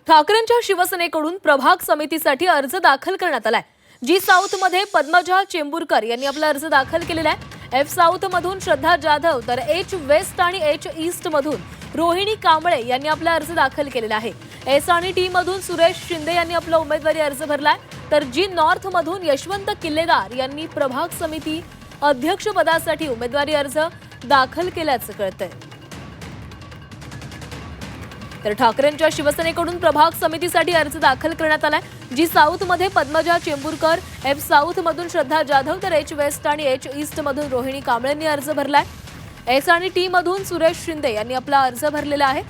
ठाकरेंच्या शिवसेनेकडून प्रभाग समितीसाठी अर्ज दाखल करण्यात आलाय। जी साऊथ मध्ये पद्मजा चेंबूरकर यांनी आपला अर्ज दाखल केलेला आहे। एफ साऊथ मधून श्रद्धा जाधव तर एच वेस्ट आणि एच ईस्ट मधून रोहिणी कांबळे यांनी आपला अर्ज दाखल केलेला आहे। एस आणि टी मधून सुरेश शिंदे यांनी आपला उमेदवारी अर्ज भरलाय, तर जी नॉर्थ मधून यशवंत किल्लेदार यांनी प्रभाग समिती अध्यक्ष पदासाठी उमेदवारी अर्ज दाखल केल्याचं कळतंय। तर ठाकरेंच्या शिवसेनेकडून प्रभाग समितीसाठी अर्ज दाखल करण्यात आलाय। जी साऊथ मध्ये पद्मजा चेंबूरकर, एफ साऊथ मधून श्रद्धा जाधव तर एच वेस्ट आणि एच ईस्ट मधून रोहिणी कांबळेंनी अर्ज भरलाय। एस आणि टी मधून सुरेश शिंदे यांनी आपला अर्ज भरलेला आहे।